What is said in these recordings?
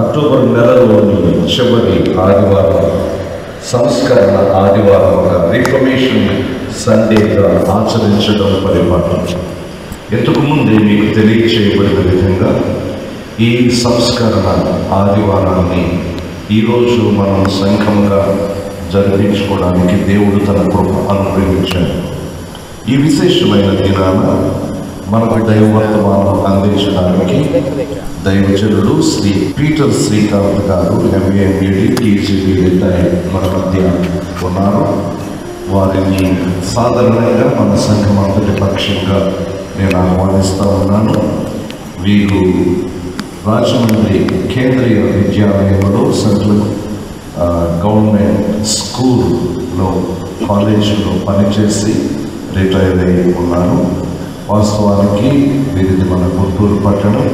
October నెలలోని చివరి ఆదివారం సంస్కరణ ఆదివారంగా రిఫర్మేషన్ సండేగా ఆచరించడం పరిపాటి. ఇంతకు ముందే మీకు తెలియచేయబడిన విధంగా ఈ సంస్కరణ ఆదివారాన్ని ఈరోజు మనం సంఘంగా జరిపించుకోవడానికి దేవుడు తన కృప అనుగ్రహించాడు. ఈ విశేషమైన దినాన మనకు దైవవర్తమానం అందించడానికి దైవజనుడు శ్రీ పీటర్ శ్రీకాంత్ గారు MA/MD TGB రిటైర్డ్ మన మధ్య ఉన్నారు. వారిని సాధారణంగా మన సంఘం అంతటి పక్షంగా నేను ఆహ్వానిస్తూ ఉన్నాను. వీరు రాజమండ్రి కేంద్రీయ విద్యాలయంలో సెంట్రల్ గవర్నమెంట్ స్కూల్లో కాలేజీలో పనిచేసి రిటైర్ అయి ఉన్నారు. వాస్తవానికి వీరిది మన గుంటూరు పట్టణం.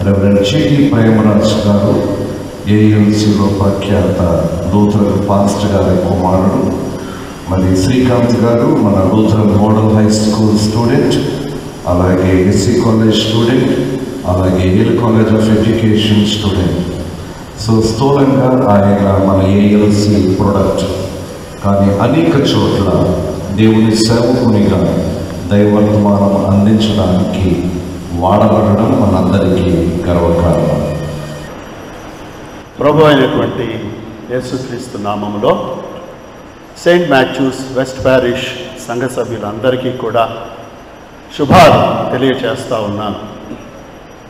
Reverend G.T. ప్రేమరాజ్ గారు ALCలో ప్రఖ్యాత లూథరన్ పాస్టర్ గారి కుమారుడు. మరి శ్రీకాంత్ గారు మన Lutheran model high school student, అలాగే SC కాలేజ్ స్టూడెంట్, అలాగే AL college of education student. So స్థూలంగా ఆయన మన ALC ప్రొడక్ట్, కానీ అనేక చోట్ల దేవుని సేవకునిగా దైవవర్తమానం అందించడానికి వాడబడడం మనందరికీ గర్వకారణం. ప్రభు అయినటువంటి యేసుక్రీస్తు నామములో సెయింట్ మాథ్యూస్ వెస్ట్ ప్యారిష్ సంఘ సభ్యులందరికీ కూడా శుభాలు తెలియచేస్తూ ఉన్నాను.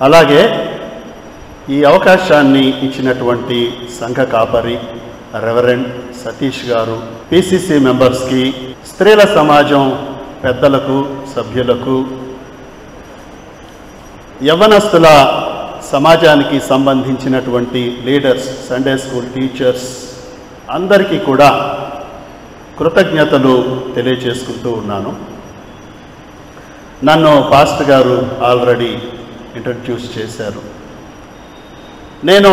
అలాగే ఈ అవకాశాన్ని ఇచ్చినటువంటి సంఘ కాపరి రెవరెండ్ సతీష్ గారు, PCC మెంబర్స్కి, స్త్రీల సమాజం పెద్దలకు, సభ్యులకు, యవ్వనస్తుల సమాజానికి సంబంధించినటువంటి లీడర్స్, సండే స్కూల్ టీచర్స్ అందరికీ కూడా కృతజ్ఞతలు తెలియచేసుకుంటూ ఉన్నాను. నన్ను పాస్టర్ గారు ఆల్రెడీ ఇంట్రడ్యూస్ చేశారు. నేను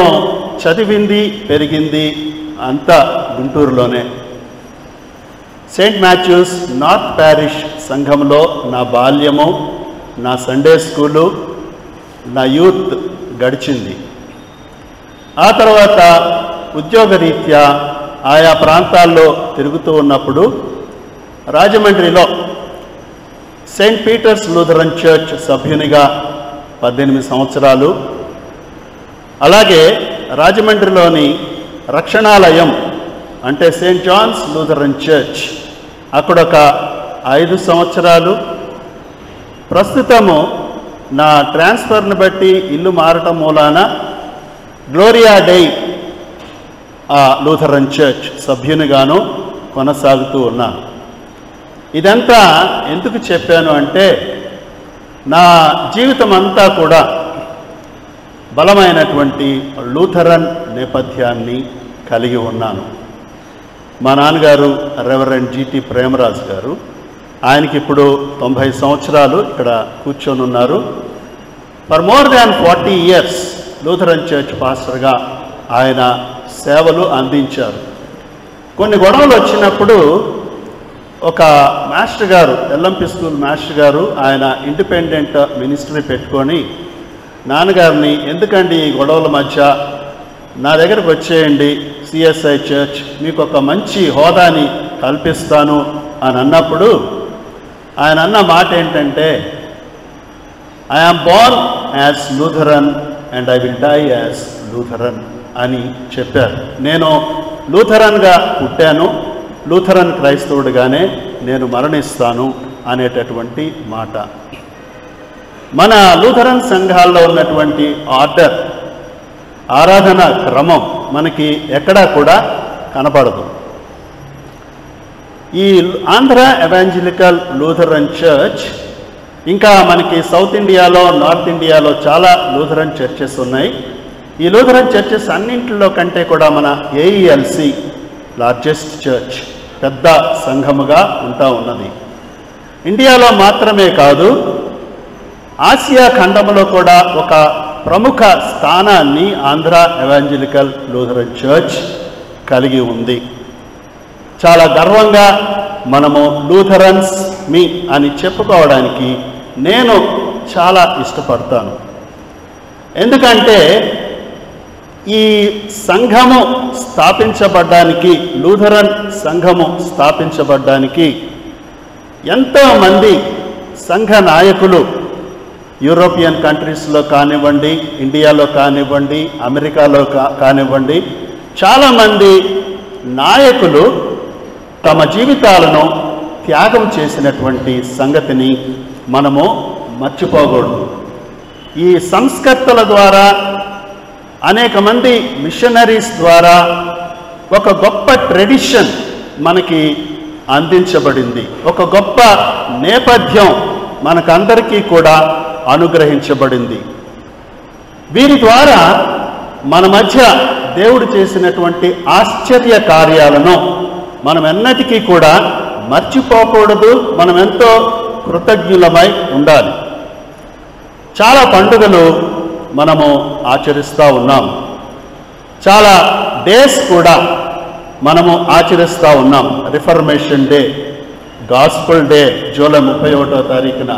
చదివింది పెరిగింది అంతా గుంటూరులోనే. సెయింట్ మాథ్యూస్ నార్త్ ప్యారిష్ సంఘంలో నా బాల్యము, నా సండే స్కూలు, నా యూత్ గడిచింది. ఆ తర్వాత ఉద్యోగరీత్యా ఆయా ప్రాంతాల్లో తిరుగుతూ ఉన్నప్పుడు రాజమండ్రిలో సెయింట్ పీటర్స్ లూథరన్ చర్చ్ సభ్యునిగా 18 సంవత్సరాలు, అలాగే రాజమండ్రిలోని రక్షణాలయం అంటే సెయింట్ జాన్స్ లూథరన్ చర్చ్ అక్కడొక 5 సంవత్సరాలు, ప్రస్తుతము నా ట్రాన్స్ఫర్ని బట్టి ఇల్లు మారటం మూలాన గ్లోరియా డై లూథరన్ చర్చ్ సభ్యునిగాను కొనసాగుతూ ఉన్నాను. ఇదంతా ఎందుకు చెప్పాను అంటే, నా జీవితం అంతా కూడా బలమైనటువంటి లూథరన్ నేపథ్యాన్ని కలిగి ఉన్నాను. మా నాన్నగారు రెవరెండ్ G.T. ప్రేమరాజ్ గారు, ఆయనకి ఇప్పుడు 90 సంవత్సరాలు, ఇక్కడ కూర్చొని ఉన్నారు. For more than 40 years Lutheran church పాస్టర్గా ఆయన సేవలు అందించారు. కొన్ని గొడవలు వచ్చినప్పుడు ఒక మాస్టర్ గారు, LMP స్కూల్ మాస్టర్ గారు, ఆయన ఇండిపెండెంట్ మినిస్ట్రీ పెట్టుకొని నాన్నగారిని, ఎందుకండి ఈ గొడవల మధ్య నా దగ్గరకు వచ్చేయండి, CSI చర్చ్ మీకు ఒక మంచి హోదాని కల్పిస్తాను అని అన్నప్పుడు ఆయన అన్న మాట ఏంటంటే, I am born as Lutheran and I will die as Lutheran అని చెప్పారు. నేను లూథరన్గా పుట్టాను, లూథరన్ క్రైస్తవుడిగానే నేను మరణిస్తాను అనేటటువంటి మాట. మన లూథరన్ సంఘాల్లో ఉన్నటువంటి ఆర్డర్, ఆరాధన క్రమం మనకి ఎక్కడా కూడా కనపడదు. ఈ ఆంధ్ర ఎవాంజలికల్ లూథరన్ చర్చ్, ఇంకా మనకి సౌత్ ఇండియాలో, నార్త్ ఇండియాలో చాలా లూథరన్ చర్చెస్ ఉన్నాయి. ఈ లూథరన్ చర్చెస్ అన్నింటిలో కంటే కూడా మన AELC లార్జెస్ట్ చర్చ్, పెద్ద సంఘముగా ఉంటా ఉన్నది. ఇండియాలో మాత్రమే కాదు, ఆసియా ఖండంలో కూడా ఒక ప్రముఖ స్థానాన్ని ఆంధ్ర ఎవాంజలికల్ లూథరన్ చర్చ్ కలిగి ఉంది. చాలా గర్వంగా మనము లూథరన్స్ మీ అని చెప్పుకోవడానికి నేను చాలా ఇష్టపడతాను. ఎందుకంటే ఈ సంఘము స్థాపించబడ్డానికి, లూథరన్ సంఘము స్థాపించబడ్డానికి ఎంతోమంది సంఘ నాయకులు యూరోపియన్ కంట్రీస్లో కానివ్వండి, ఇండియాలో కానివ్వండి, అమెరికాలో కానివ్వండి, చాలామంది నాయకులు తమ జీవితాలను త్యాగం చేసినటువంటి సంగతిని మనము మర్చిపోకూడదు. ఈ సంస్కర్తల ద్వారా, అనేక మంది మిషనరీస్ ద్వారా ఒక గొప్ప ట్రెడిషన్ మనకి అందించబడింది. ఒక గొప్ప నేపథ్యం మనకందరికీ కూడా అనుగ్రహించబడింది. వీరి ద్వారా మన మధ్య దేవుడు చేసినటువంటి ఆశ్చర్య కార్యాలను మనం ఎన్నటికీ కూడా మర్చిపోకూడదు. మనం ఎంతో కృతజ్ఞులమై ఉండాలి. చాలా పండుగలు మనము ఆచరిస్తూ ఉన్నాం. చాలా డేస్ కూడా మనము ఆచరిస్తూ ఉన్నాం. Reformation day, gospel day July 31వ తారీఖున,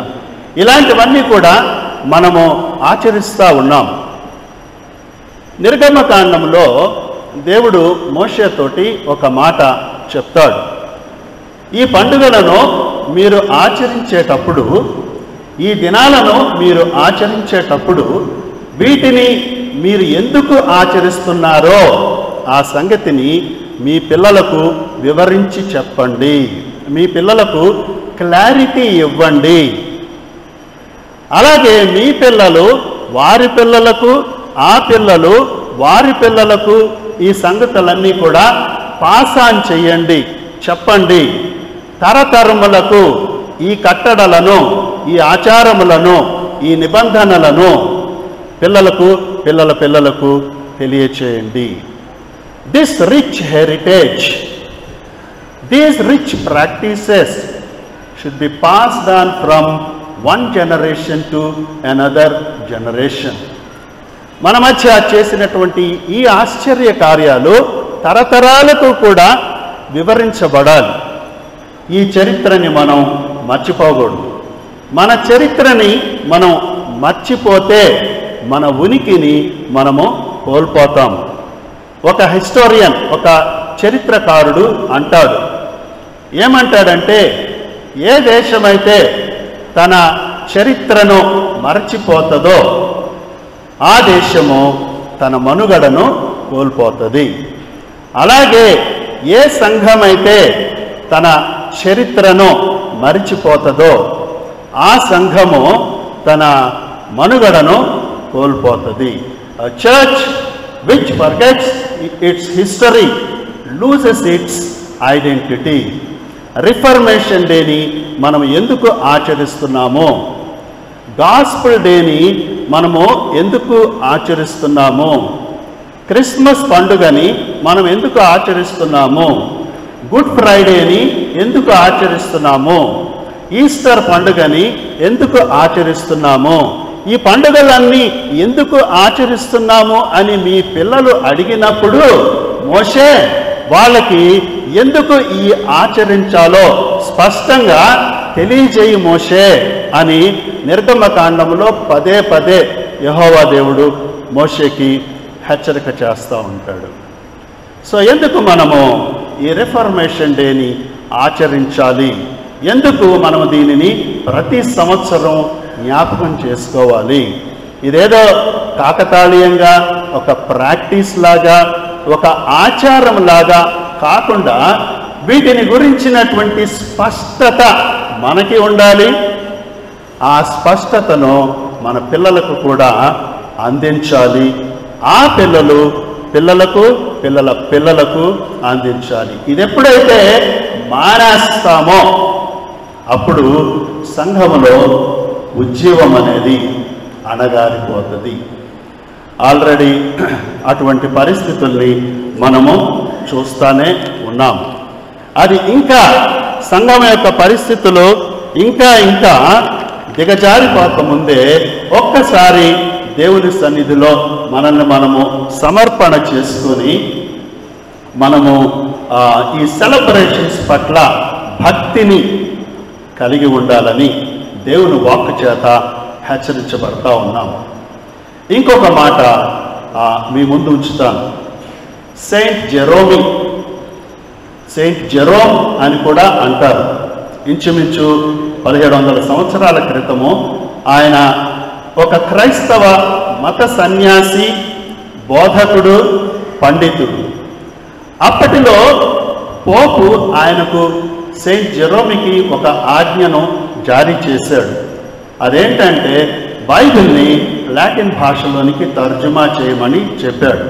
ఇలాంటివన్నీ కూడా మనము ఆచరిస్తూ ఉన్నాం. నిర్గమకాండంలో దేవుడు మోషేతోటి ఒక మాట చెప్తాడు. ఈ పండుగలను మీరు ఆచరించేటప్పుడు, ఈ దినాలను మీరు ఆచరించేటప్పుడు వీటిని మీరు ఎందుకు ఆచరిస్తున్నారో ఆ సంగతిని మీ పిల్లలకు వివరించి చెప్పండి. మీ పిల్లలకు క్లారిటీ ఇవ్వండి. అలాగే మీ పిల్లలు వారి పిల్లలకు, ఆ పిల్లలు వారి పిల్లలకు ఈ సంగతులన్నీ కూడా పాస్ ఆన్ చేయండి, చెప్పండి. తరతరములకు ఈ కట్టడలను, ఈ ఆచారములను, ఈ నిబంధనలను పిల్లలకు, పిల్లల పిల్లలకు తెలియచేయండి. This rich heritage, these rich practices should be passed on from one generation to another generation. మన మధ్య చేసినటువంటి ఈ ఆశ్చర్య కార్యాలు తరతరాలకు కూడా వివరించబడాలి. ఈ చరిత్రని మనం మర్చిపోకూడదు. మన చరిత్రని మనం మర్చిపోతే మన ఉనికిని మనము కోల్పోతాం. ఒక హిస్టోరియన్, ఒక చరిత్రకారుడు అంటాడు, ఏమంటాడంటే, ఏ దేశమైతే తన చరిత్రను మర్చిపోతుందో ఆ దేశము తన మనుగడను కోల్పోతుంది. అలాగే ఏ సంఘమైతే తన చరిత్రను మరిచిపోతుందో ఆ సంఘము తన మనుగడను కోల్పోతుంది. A church which forgets its history loses its identity. Reformation డేని మనం ఎందుకు ఆచరిస్తున్నామో, గాస్పుల్ డేని మనము ఎందుకు ఆచరిస్తున్నాము, క్రిస్మస్ పండుగని మనం ఎందుకు ఆచరిస్తున్నాము, గుడ్ ఫ్రైడేని ఎందుకు ఆచరిస్తున్నాము, ఈస్టర్ పండుగని ఎందుకు ఆచరిస్తున్నాము, ఈ పండుగలన్నీ ఎందుకు ఆచరిస్తున్నాము అని మీ పిల్లలు అడిగినప్పుడు మోషే వాళ్ళకి ఎందుకు ఈ ఆచరించాలో స్పష్టంగా తెలియజేయి మోషే అని నిర్గమకాండంలో పదే పదే యెహోవా దేవుడు మోషేకి హెచ్చరిక చేస్తూ ఉంటాడు. సో ఎందుకు మనము ఈ రిఫర్మేషన్ డేని ఆచరించాలి, ఎందుకు మనము దీనిని ప్రతి సంవత్సరం జ్ఞాపకం చేసుకోవాలి? ఇదేదో కాకతాళీయంగా ఒక ప్రాక్టీస్ లాగా, ఒక ఆచారం లాగా కాకుండా వీటిని గురించినటువంటి స్పష్టత మనకి ఉండాలి. ఆ స్పష్టతను మన పిల్లలకు కూడా అందించాలి. ఆ పిల్లలు పిల్లలకు, పిల్లల పిల్లలకు అందించాలి. ఇది ఎప్పుడైతే మానేస్తామో అప్పుడు సంఘములో ఉజ్జీవం అనేది అణగారిపోతుంది. ఆల్రెడీ అటువంటి పరిస్థితుల్ని మనము చూస్తూనే ఉన్నాం. అది ఇంకా సంఘం యొక్క పరిస్థితులు ఇంకా ఇంకా దిగజారిపోకముందే ఒక్కసారి దేవుని సన్నిధిలో మనల్ని మనము సమర్పణ చేసుకొని మనము ఈ సెలబ్రేషన్స్ పట్ల భక్తిని కలిగి ఉండాలని దేవుని వాక్కు చేత హెచ్చరించబడతా ఉన్నాము. ఇంకొక మాట మీ ముందు ఉంచుతాను. సెయింట్ జెరోమ్ అని కూడా అంటారు. ఇంచుమించు 1700 సంవత్సరాల క్రితము ఆయన ఒక క్రైస్తవ మత సన్యాసి, బోధకుడు, పండితుడు. అప్పటిలో పోపు ఆయనకు సెయింట్ జెరోమికి ఒక ఆజ్ఞను జారీ చేశాడు. అదేంటంటే బైబిల్ని లాటిన్ భాషలోనికి తర్జుమా చేయమని చెప్పాడు.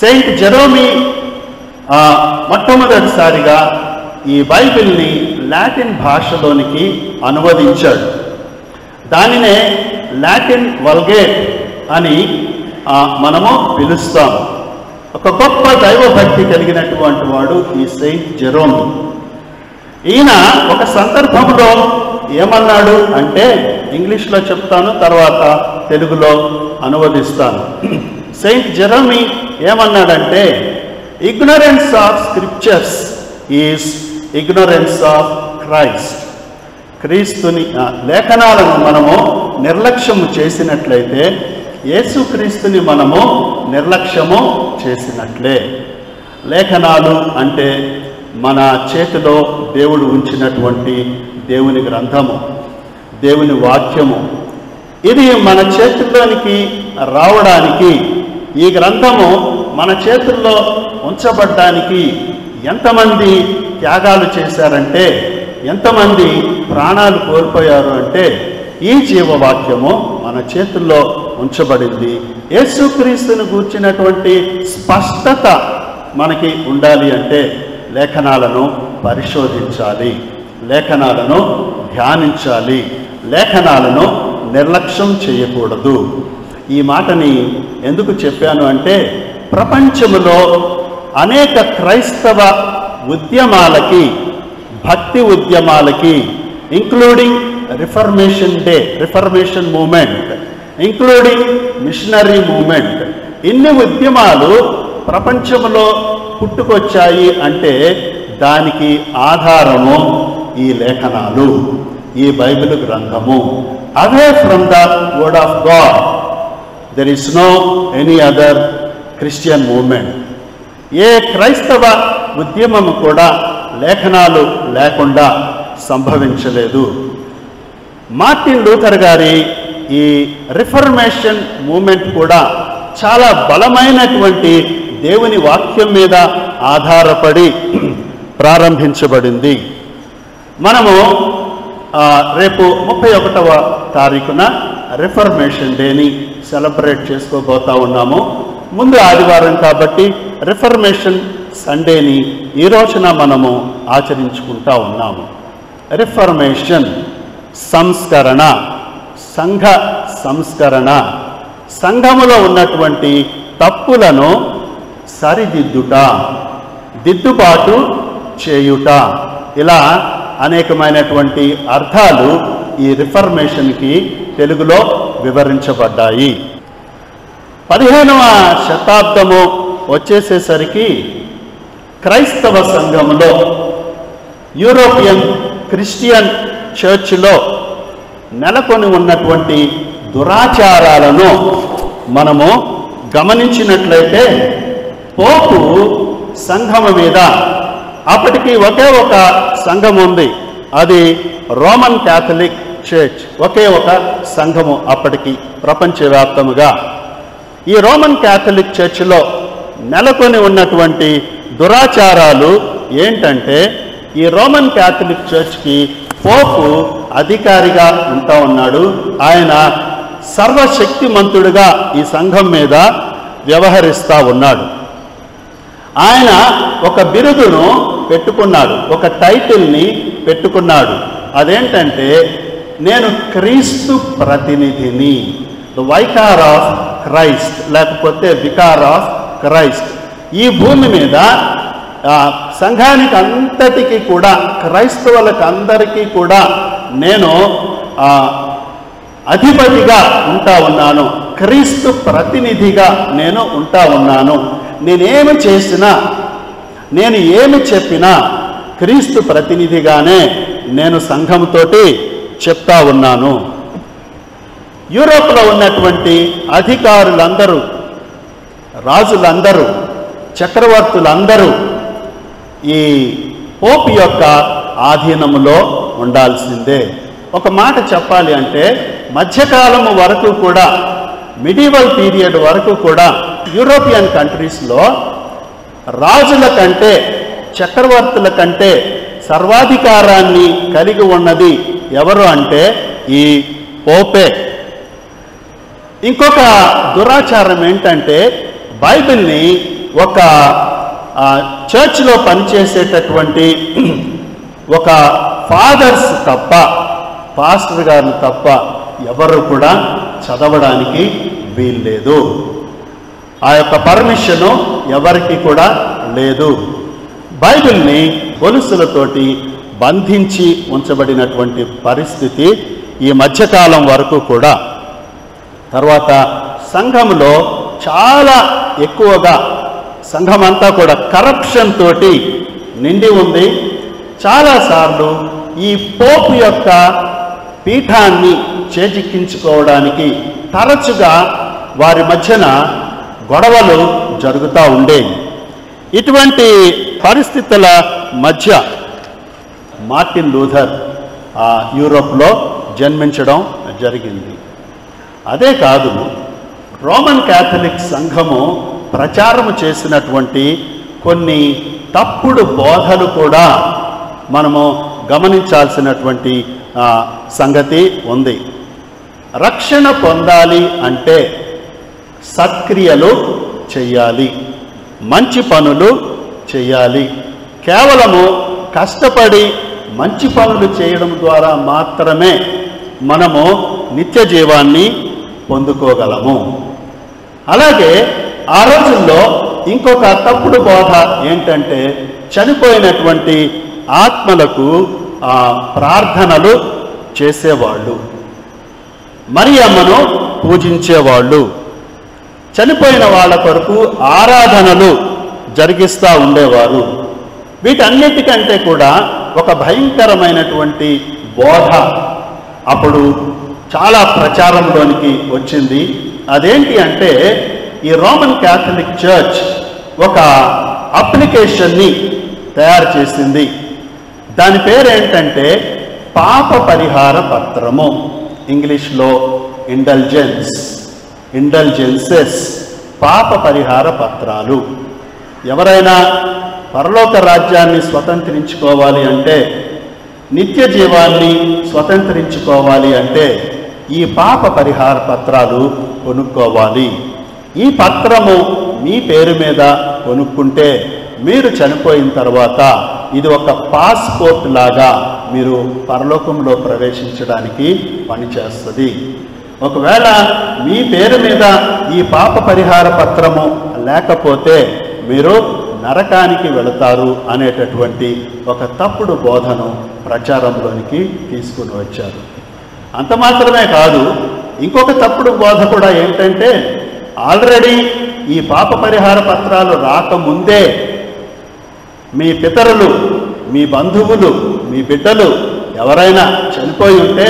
సెయింట్ జెరోమి మొట్టమొదటిసారిగా ఈ బైబిల్ని లాటిన్ భాషలోనికి అనువదించాడు. దానినే లాటిన్ వల్గేట్ అని మనము పిలుస్తాం. ఒక గొప్ప దైవభక్తి కలిగినటువంటి వాడు ఈ సెయింట్ జెరోమి. ఈయన ఒక సందర్భంలో ఏమన్నాడు అంటే, ఇంగ్లీష్లో చెప్తాను, తర్వాత తెలుగులో అనువదిస్తాను. సెయింట్ జెరోమి ఏమన్నాడంటే, ignorance of scriptures is ignorance of Christ. క్రీస్తుని లేఖనాలను మనము నిర్లక్ష్యము చేసినట్లయితే యేసుక్రీస్తుని మనము నిర్లక్ష్యము చేసినట్లే. లేఖనాలు అంటే మన చేతిలో దేవుడు ఉంచినటువంటి దేవుని గ్రంథము, దేవుని వాక్యము. ఇది మన చేతుల్లోనికి రావడానికి, ఈ గ్రంథము మన చేతుల్లో ఉంచబడ్డానికి ఎంతమంది త్యాగాలు చేశారంటే, ఎంతమంది ప్రాణాలు కోల్పోయారు అంటే, ఈ జీవవాక్యము మన చేతుల్లో ఉంచబడింది. యేసుక్రీస్తుని గూర్చినటువంటి స్పష్టత మనకి ఉండాలి అంటే లేఖనాలను పరిశోధించాలి, లేఖనాలను ధ్యానించాలి, లేఖనాలను నిర్లక్ష్యం చేయకూడదు. ఈ మాటని ఎందుకు చెప్పాను అంటే, ప్రపంచంలో అనేక క్రైస్తవ ఉద్యమాలకి, భక్తి ఉద్యమాలకి, including reformation movement, including missionary movement, ఇన్ని ఉద్యమాలు ప్రపంచంలో పుట్టుకొచ్చాయి అంటే దానికి ఆధారము ఈ లేఖనాలు, ఈ బైబిల్ గ్రంథము. అవే from the word of God there is no any other Christian movement. ఏ క్రైస్తవ ఉద్యమము కూడా లేఖనాలు లేకుండా సంభవించలేదు. మార్టిన్ లూథర్ గారి ఈ రిఫర్మేషన్ మూమెంట్ కూడా చాలా బలమైనటువంటి దేవుని వాక్యం మీద ఆధారపడి ప్రారంభించబడింది. మనము రేపు 31వ తారీఖున రిఫర్మేషన్ డేని సెలబ్రేట్ చేసుకోబోతా ఉన్నాము. ముందు ఆదివారం కాబట్టి రిఫర్మేషన్ సండేని ఈ రోజున మనము ఆచరించుకుంటా ఉన్నాము. రిఫర్మేషన్ సంస్కరణ, సంఘ సంస్కరణ, సంఘములో ఉన్నటువంటి తప్పులను సరిదిద్దుట, దిద్దుబాటు చేయుట, ఇలా అనేకమైనటువంటి అర్థాలు ఈ రిఫర్మేషన్కి తెలుగులో వివరించబడ్డాయి. 15వ శతాబ్దము వచ్చేసేసరికి క్రైస్తవ సంఘములో, యూరోపియన్ క్రిస్టియన్ చర్చ్లో నెలకొని ఉన్నటువంటి దురాచారాలను మనము గమనించినట్లయితే, పోపు సంఘము మీద, అప్పటికి ఒకే ఒక సంఘం ఉంది, అది రోమన్ క్యాథలిక్ చర్చ్, ఒకే ఒక సంఘము అప్పటికి ప్రపంచవ్యాప్తముగా. ఈ రోమన్ క్యాథలిక్ చర్చ్లో నెలకొని ఉన్నటువంటి దురాచారాలు ఏంటంటే, ఈ రోమన్ క్యాథలిక్ చర్చ్కి పోపు అధికారిగా ఉంటా ఉన్నాడు. ఆయన సర్వశక్తిమంతుడిగా ఈ సంఘం మీద వ్యవహరిస్తూ ఉన్నాడు. ఆయన ఒక బిరుదును పెట్టుకున్నాడు, ఒక టైటిల్ని పెట్టుకున్నాడు. అదేంటంటే, నేను క్రీస్తు ప్రతినిధిని, ద వైకార్ ఆఫ్ క్రైస్ట్, లేకపోతే వికార్ ఆఫ్ క్రైస్ట్. ఈ భూమి మీద సంఘానికి అంతటికి కూడా, క్రైస్తవులకు అందరికీ కూడా నేను అధిపతిగా ఉంటా ఉన్నాను, క్రీస్తు ప్రతినిధిగా నేను ఉంటా ఉన్నాను. నేనేమి చేసినా, నేను ఏమి చెప్పినా క్రీస్తు ప్రతినిధిగానే నేను సంఘంతోటి చెప్తా ఉన్నాను. యూరోప్లో ఉన్నటువంటి అధికారులందరూ రాజులందరూ, చక్రవర్తులందరూ ఈ పోప్ యొక్క ఆధీనములో ఉండాల్సిందే. ఒక మాట చెప్పాలి అంటే మధ్యకాలము వరకు కూడా, మిడివల్ పీరియడ్ వరకు కూడా యూరోపియన్ కంట్రీస్లో రాజుల కంటే, చక్రవర్తుల కంటే సర్వాధికారాన్ని కలిగి ఉన్నది ఎవరు అంటే ఈ పోపే. ఇంకొక దురాచారం ఏంటంటే బైబిల్ని ఒక చర్చ్లో పనిచేసేటటువంటి ఒక ఫాదర్స్ తప్ప, పాస్టర్ గారు తప్ప ఎవరు కూడా చదవడానికి వీల్లేదు. ఆ యొక్క పర్మిషను ఎవరికి కూడా లేదు. బైబిల్ని గొలుసులతోటి బంధించి ఉంచబడినటువంటి పరిస్థితి ఈ మధ్యకాలం వరకు కూడా. తర్వాత సంఘంలో చాలా ఎక్కువగా సంఘమంతా కూడా కరప్షన్ తోటి నిండి ఉంది. చాలాసార్లు ఈ పోపు యొక్క పీఠాన్ని చేజిక్కించుకోవడానికి తరచుగా వారి మధ్యన గొడవలు జరుగుతూ ఉండేవి. ఇటువంటి పరిస్థితుల మధ్య మార్టిన్ లూథర్ యూరోప్లో జన్మించడం జరిగింది. అదే కాదు, రోమన్ క్యాథలిక్ సంఘము ప్రచారము చేసినటువంటి కొన్ని తప్పుడు బోధలు కూడా మనము గమనించాల్సినటువంటి సంగతి ఉంది. రక్షణ పొందాలి అంటే సత్క్రియలు చెయ్యాలి, మంచి పనులు చెయ్యాలి. కేవలము కష్టపడి మంచి పనులు చేయడం ద్వారా మాత్రమే మనము నిత్య జీవాన్ని పొందుకోగలము. అలాగే ఆ రోజుల్లో ఇంకొక తప్పుడు బోధ ఏంటంటే చనిపోయినటువంటి ఆత్మలకు ప్రార్థనలు చేసేవాళ్ళు, మరియమ్మను పూజించేవాళ్ళు, చనిపోయిన వాళ్ళ కొరకు ఆరాధనలు జరిగిస్తూ ఉండేవారు. వీటన్నిటికంటే కూడా ఒక భయంకరమైనటువంటి బోధ అప్పుడు చాలా ప్రచారంలోనికి వచ్చింది. అదేంటి అంటే ఈ రోమన్ క్యాథలిక్ చర్చ్ ఒక అప్లికేషన్ని తయారు చేసింది. దాని పేరేంటంటే పాప పరిహార పత్రము, ఇంగ్లీష్లో ఇండల్జెన్సెస్, పాప పరిహార పత్రాలు. ఎవరైనా పరలోక రాజ్యాన్ని స్వతంత్రించుకోవాలి అంటే, నిత్య జీవాన్ని స్వతంత్రించుకోవాలి అంటే ఈ పాప పరిహార పత్రాలు కొనుక్కోవాలి. ఈ పత్రము మీ పేరు మీద కొనుక్కుంటే మీరు చనిపోయిన తర్వాత ఇది ఒక పాస్పోర్ట్ లాగా మీరు పరలోకంలో ప్రవేశించడానికి పనిచేస్తుంది. ఒకవేళ మీ పేరు మీద ఈ పాప పరిహార పత్రము లేకపోతే మీరు నరకానికి వెళతారు అనేటటువంటి ఒక తప్పుడు బోధను ప్రచారంలోనికి తీసుకుని వచ్చారు. అంత మాత్రమే కాదు, ఇంకొక తప్పుడు బోధ కూడా ఏంటంటే ఆల్రెడీ ఈ పాప పరిహార పత్రాలు రాకముందే మీ పితరులు, మీ బంధువులు, మీ బిడ్డలు ఎవరైనా చనిపోయి ఉంటే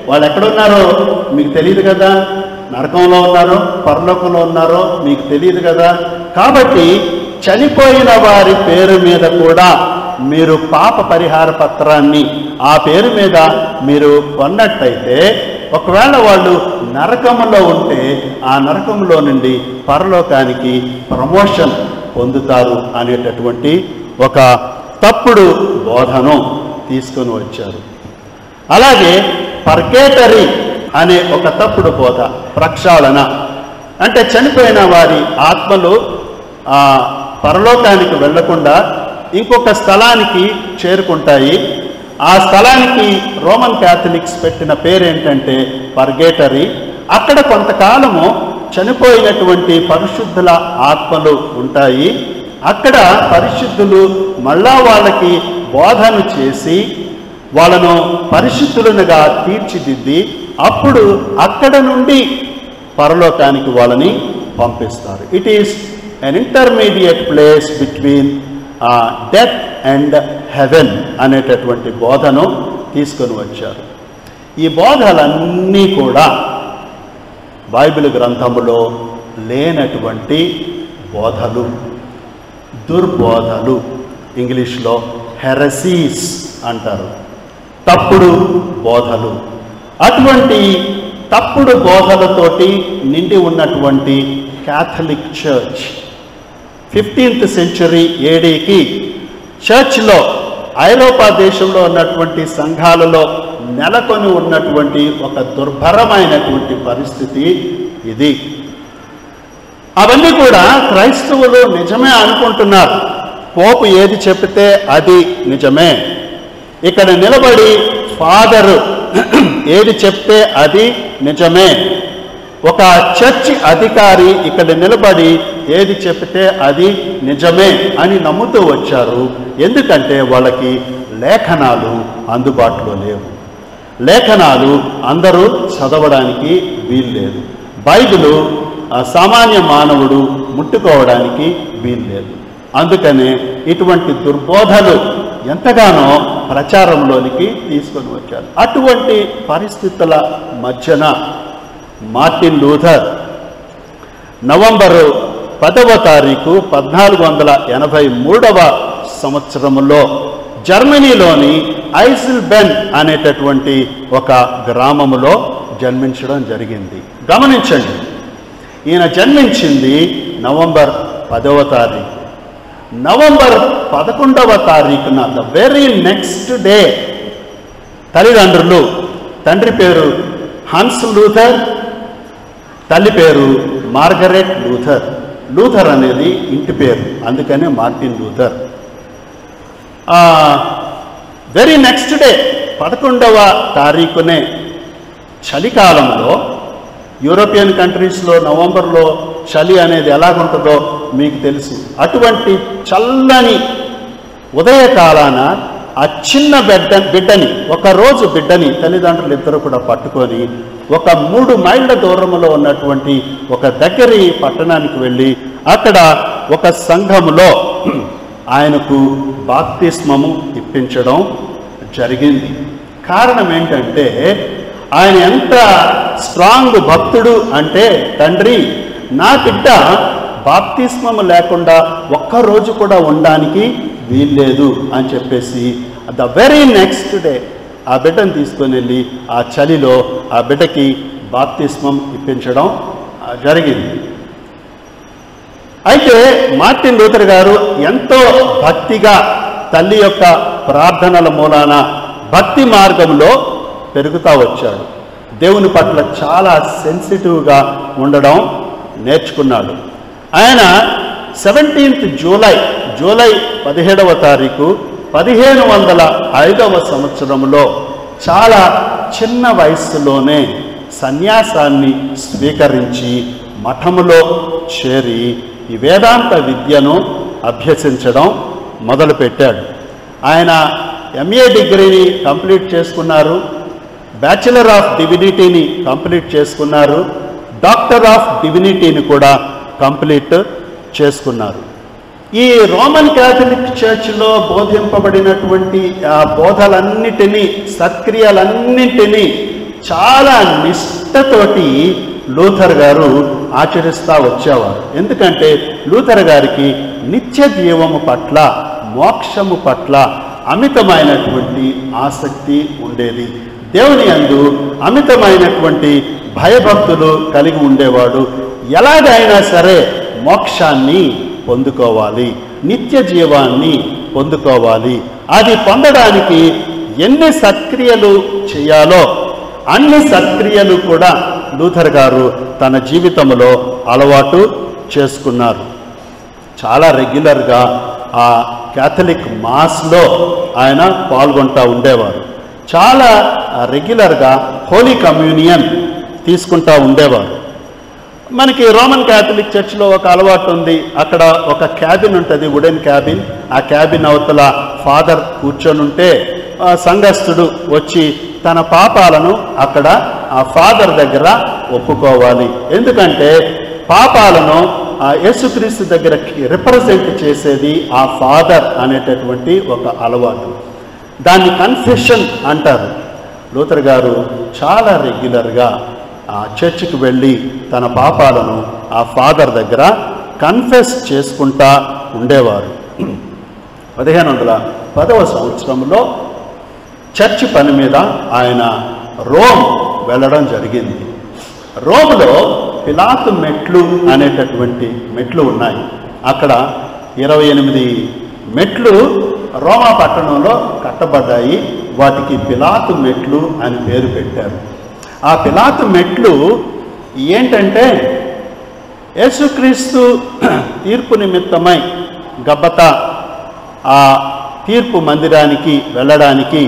వాళ్ళు ఎక్కడున్నారో మీకు తెలియదు కదా, నరకంలో ఉన్నారో పరలోకంలో ఉన్నారో మీకు తెలియదు కదా. కాబట్టి చనిపోయిన వారి పేరు మీద కూడా మీరు పాప పరిహార పత్రాన్ని ఆ పేరు మీద మీరు కొన్నట్టయితే ఒకవేళ వాళ్ళు నరకంలో ఉంటే ఆ నరకంలో నుండి పరలోకానికి ప్రమోషన్ పొందుతారు అనేటటువంటి ఒక తప్పుడు బోధను తీసుకొని వచ్చారు. అలాగే పర్కేటరీ అనే ఒక తప్పుడు బోధ, ప్రక్షాళన అంటే చనిపోయిన వారి ఆత్మలు పరలోకానికి వెళ్లకుండా ఇంకొక స్థలానికి చేరుకుంటాయి. ఆ స్థలానికి రోమన్ క్యాథలిక్స్ పెట్టిన పేరేంటంటే పర్గేటరీ. అక్కడ కొంతకాలము చనిపోయినటువంటి పరిశుద్ధుల ఆత్మలు ఉంటాయి. అక్కడ పరిశుద్ధులు మళ్ళా వాళ్ళకి బోధను చేసి వాళ్ళను పరిశుద్ధులుగా తీర్చిదిద్ది అప్పుడు అక్కడ నుండి పరలోకానికి వాళ్ళని పంపిస్తారు. It is an intermediate place between death and heaven అనేటటువంటి బోధను తీసుకొని వచ్చారు. ఈ బోధలన్నీ కూడా బైబిల్ గ్రంథములో లేనటువంటి బోధలు, దుర్బోధలు, ఇంగ్లీష్లో హెరసీస్ అంటారు, తప్పుడు బోధలు. అటువంటి తప్పుడు బోధలతోటి నిండి ఉన్నటువంటి క్యాథలిక్ చర్చ్ 15th century ADకి చర్చ్లో ఐరోపా దేశంలో ఉన్నటువంటి సంఘాలలో నెలకొని ఉన్నటువంటి ఒక దుర్భరమైనటువంటి పరిస్థితి ఇది. అవన్నీ కూడా క్రైస్తవులు నిజమే అనుకుంటున్నారు. పోపు ఏది చెప్తే అది నిజమే. ఇక్కడ నిలబడి ఫాదరు ఏది చెప్తే అది నిజమే. ఒక చర్చి అధికారి ఇక్కడ నిలబడి ఏది చెప్తే అది నిజమే అని నమ్ముతూ వచ్చారు. ఎందుకంటే వాళ్ళకి లేఖనాలు అందుబాటులో లేవు. లేఖనాలు అందరూ చదవడానికి వీల్లేదు. బైబిలు సామాన్య మానవుడు ముట్టుకోవడానికి వీల్లేదు. అందుకనే ఇటువంటి దుర్బోధలు ఎంతగానో ప్రచారంలోనికి తీసుకొని వచ్చారు. అటువంటి పరిస్థితుల మధ్యన మార్టిన్ లూథర్ నవంబరు 10వ తారీఖు 1483వ సంవత్సరంలో జర్మనీలోని ఐసిల్బెన్ అనేటటువంటి ఒక గ్రామములో జన్మించడం జరిగింది. గమనించండి, ఈయన జన్మించింది నవంబర్ 10వ తారీఖు. నవంబర్ 11వ తారీఖున ద వెరీ నెక్స్ట్ డే తల్లిదండ్రులు, తండ్రి పేరు హన్స్ లూథర్, తల్లి పేరు మార్గరెట్ లూథర్. లూథర్ అనేది ఇంటి పేరు, అందుకనే Martin Luther. Very next day 11వ తారీఖునే చలికాలంలో, యూరోపియన్ కంట్రీస్లో నవంబర్లో చలి అనేది ఎలాగుంటుందో మీకు తెలుసు. అటువంటి చల్లని ఉదయకాలాన ఆ చిన్న బిడ్డని, ఒకరోజు బిడ్డని తల్లిదండ్రులు ఇద్దరు కూడా పట్టుకొని ఒక 3 మైళ్ళ దూరంలో ఉన్నటువంటి ఒక దగ్గరి పట్టణానికి వెళ్ళి అక్కడ ఒక సంఘములో ఆయనకు బాప్తిస్మము ఇప్పించడం జరిగింది. కారణం ఏంటంటే ఆయన ఎంత స్ట్రాంగ్ భక్తుడు అంటే, తండ్రి నా బిడ్డ బాప్తిస్మము లేకుండా ఒక్కరోజు కూడా ఉండడానికి వీల్లేదు అని చెప్పేసి ద వెరీ నెక్స్ట్ డే ఆ బిడ్డను తీసుకొని వెళ్ళి ఆ చలిలో ఆ బిడ్డకి బాప్తిస్మం ఇప్పించడం జరిగింది. అయితే మార్టిన్ లూథర్ గారు ఎంతో భక్తిగా తల్లి యొక్క ప్రార్థనల మూలాన భక్తి మార్గంలో పెరుగుతూ వచ్చాడు. దేవుని పట్ల చాలా సెన్సిటివ్గా ఉండడం నేర్చుకున్నాడు. ఆయన 17th జూలై 17వ తారీఖు 1505వ సంవత్సరంలో చాలా చిన్న వయస్సులోనే సన్యాసాన్ని స్వీకరించి మఠములో చేరి ఈ వేదాంత విద్యను అభ్యసించడం మొదలుపెట్టాడు. ఆయన MA డిగ్రీని కంప్లీట్ చేసుకున్నారు, బ్యాచిలర్ ఆఫ్ డివినిటీని కంప్లీట్ చేసుకున్నారు, డాక్టర్ ఆఫ్ డివినిటీని కూడా కంప్లీట్ చేసుకున్నారు. ఈ రోమన్ క్యాథలిక్ చర్చ్లో బోధింపబడినటువంటి ఆ బోధలన్నిటినీ, సత్క్రియలన్నింటినీ చాలా నిష్ఠతోటి లూథర్ గారు ఆచరిస్తూ వచ్చేవారు. ఎందుకంటే లూథర్ గారికి నిత్య జీవము పట్ల, మోక్షము పట్ల అమితమైనటువంటి ఆసక్తి ఉండేది. దేవుని యందు అమితమైనటువంటి భయభక్తులు కలిగి ఉండేవాడు. ఎలాగైనా సరే మోక్షాన్ని పొందుకోవాలి, నిత్య జీవాన్ని పొందుకోవాలి. అది పొందడానికి ఎన్ని సత్క్రియలు చేయాలో అన్ని సత్క్రియలు కూడా లూథర్ గారు తన జీవితంలో అలవాటు చేసుకున్నారు. చాలా రెగ్యులర్గా ఆ క్యాథలిక్ మాస్లో ఆయన పాల్గొంటూ ఉండేవారు. చాలా రెగ్యులర్గా హోలీ కమ్యూనియన్ తీసుకుంటూ ఉండేవారు. మనకి రోమన్ క్యాథలిక్ చర్చ్లో ఒక అలవాటు ఉంది. అక్కడ ఒక క్యాబిన్ ఉంటుంది, వుడెన్ క్యాబిన్. ఆ క్యాబిన్ అవతల ఫాదర్ కూర్చొని ఉంటే సంఘస్థుడు వచ్చి తన పాపాలను అక్కడ ఆ ఫాదర్ దగ్గర ఒప్పుకోవాలి. ఎందుకంటే పాపాలను యేసుక్రీస్తు దగ్గరకి రిప్రజెంట్ చేసేది ఆ ఫాదర్ అనేటటువంటి ఒక అలవాటు. దాన్ని కన్ఫెషన్ అంటారు. లూథర్ గారు చాలా రెగ్యులర్గా ఆ చర్చికి వెళ్ళి తన పాపాలను ఆ ఫాదర్ దగ్గర కన్ఫెస్ చేసుకుంటా ఉండేవారు. 1510వ సంవత్సరంలో చర్చి పని మీద ఆయన రోమ్ వెళ్ళడం జరిగింది. రోమ్లో పిలాతు మెట్లు అనేటటువంటి మెట్లు ఉన్నాయి. అక్కడ 28 మెట్లు రోమా పట్టణంలో కట్టబడ్డాయి. వాటికి పిలాతు మెట్లు అని పేరు పెట్టారు. ఆ పిలాతు మెట్లు ఏంటంటే యేసుక్రీస్తు తీర్పు నిమిత్తమై గబ్బతా ఆ తీర్పు మందిరానికి వెళ్ళడానికి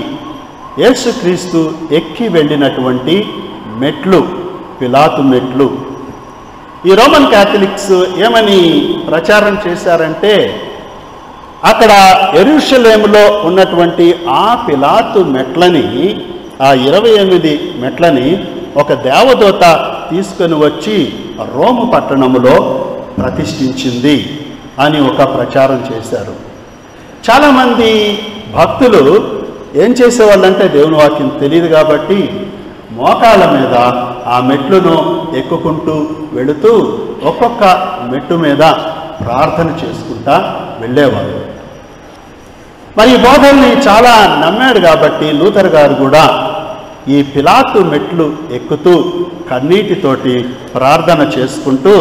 యేసుక్రీస్తు ఎక్కి వెళ్ళినటువంటి మెట్లు పిలాతు మెట్లు. ఈ రోమన్ క్యాథలిక్స్ ఏమని ప్రచారం చేశారంటే అక్కడ యెరూషలేములో ఉన్నటువంటి ఆ పిలాతు మెట్లని, ఆ 28 మెట్లని ఒక దేవదూత తీసుకొని వచ్చి రోము పట్టణములో ప్రతిష్ఠించింది అని ఒక ప్రచారం చేశారు. చాలామంది భక్తులు ఏం చేసేవాళ్ళంటే దేవుని వాక్యం తెలియదు కాబట్టి మోకాళ్ళ మీద ఆ మెట్లను ఎక్కుకుంటూ వెళుతూ ఒక్కొక్క మెట్టు మీద ప్రార్థన చేసుకుంటా వెళ్ళేవాళ్ళు. మరి ఈ బోధల్ని చాలా నమ్మాడు కాబట్టి లూథర్ గారు కూడా ఈ పిలాతు మెట్లు ఎక్కుతూ కన్నీటితోటి ప్రార్థన చేసుకుంటూ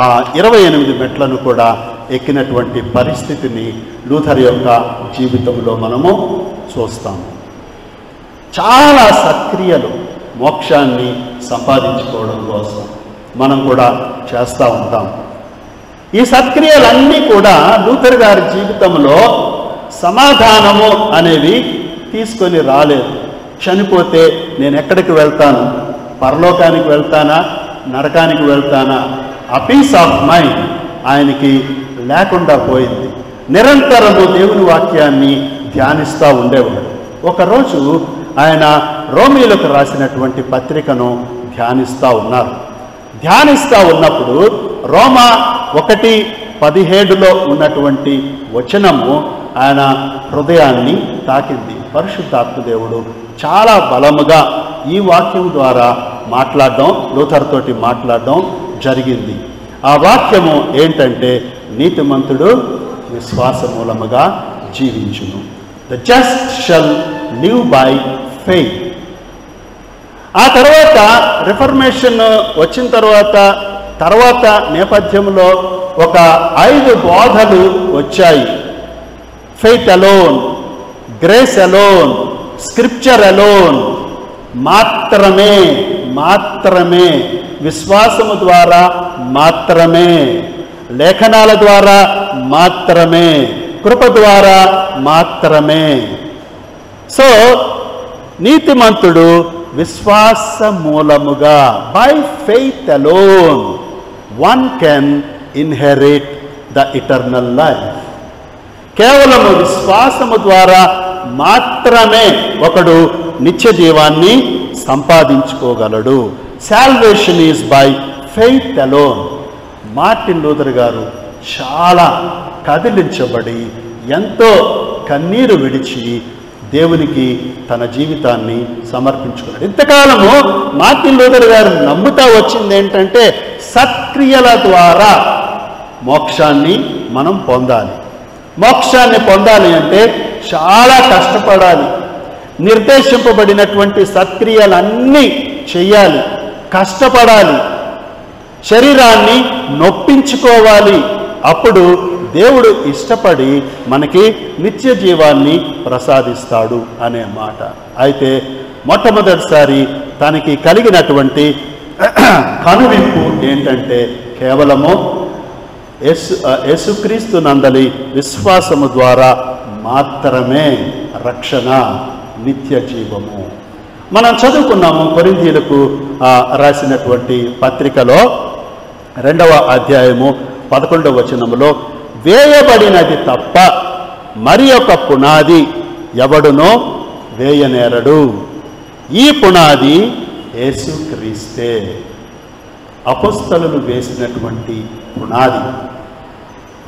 ఆ 28 మెట్లను కూడా ఎక్కినటువంటి పరిస్థితిని లూథర్ యొక్క జీవితంలో మనము చూస్తాము. చాలా సక్రియలు మోక్షాన్ని సంపాదించుకోవడం కోసం మనం కూడా చేస్తూ ఉంటాం. ఈ సత్క్రియలన్నీ కూడా లూథర్ గారి జీవితంలో సమాధానము అనేవి తీసుకొని రాలేదు. చనిపోతే నేను ఎక్కడికి వెళ్తాను, పరలోకానికి వెళ్తానా, నరకానికి వెళ్తానా, ఆ పీస్ ఆఫ్ మైండ్ ఆయనకి లేకుండా పోయింది. నిరంతరము దేవుని వాక్యాన్ని ధ్యానిస్తూ ఉండేవాడు. ఒకరోజు ఆయన రోమీలకు రాసినటువంటి పత్రికను ధ్యానిస్తూ ఉన్నారు. ధ్యానిస్తూ ఉన్నప్పుడు రోమా 1:17లో ఉన్నటువంటి వచనము ఆయన హృదయాన్ని తాకింది. పరిశుద్ధాత్మ దేవుడు చాలా బలముగా ఈ వాక్యం ద్వారా మాట్లాడడం, లూథర్ తోటి మాట్లాడడం జరిగింది. ఆ వాక్యము ఏంటంటే నీతిమంతుడు విశ్వాస మూలముగా జీవించును. The just shall live by faith. ఆ తర్వాత రిఫర్మేషన్ వచ్చిన తర్వాత నేపథ్యంలో ఒక 5 బోధలు వచ్చాయి. Faith alone, grace alone, scripture alone, మాత్రమే విశ్వాసము ద్వారా మాత్రమే, లేఖనాల ద్వారా మాత్రమే, కృప ద్వారా మాత్రమే. సో నీతిమంతుడు విశ్వాస మూలముగా by faith alone one can inherit the eternal life. కేవలము విశ్వాసము ద్వారా మాత్రమే ఒకడు నిత్య జీవాన్ని సంపాదించుకోగలడు. Salvation is by faith alone. Martin Luther garu చాలా కదిలించబడి ఎంతో కన్నీరు విడిచి దేవునికి తన జీవితాన్ని సమర్పించుకున్నాడు. ఇంతకాలము మార్టిన్ లూథర్ గారు నమ్ముతా వచ్చింది ఏంటంటే సత్క్రియల ద్వారా మోక్షాన్ని మనం పొందాలి. మోక్షాన్ని పొందాలి అంటే చాలా కష్టపడాలి. నిర్దేశింపబడినటువంటి సత్క్రియలన్నీ చెయ్యాలి, కష్టపడాలి, శరీరాన్ని నొప్పించుకోవాలి. అప్పుడు దేవుడు ఇష్టపడి మనకి నిత్య జీవాన్ని ప్రసాదిస్తాడు అనే మాట. అయితే మొట్టమొదటిసారి తనకి కలిగినటువంటి కనువిప్పు ఏంటంటే కేవలము యేసుక్రీస్తు నందలి విశ్వాసము ద్వారా మాత్రమే రక్షణ, నిత్య జీవము. మనం చదువుకున్నాము కొరింథీయులకు రాసినటువంటి పత్రికలో 2వ అధ్యాయము 11వ వచనములో, వేయబడినది తప్ప మరి ఒక పునాది ఎవడునో వేయనేరడు, ఈ పునాది యేసుక్రీస్తే. అపొస్తలులు వేసినటువంటి పునాది,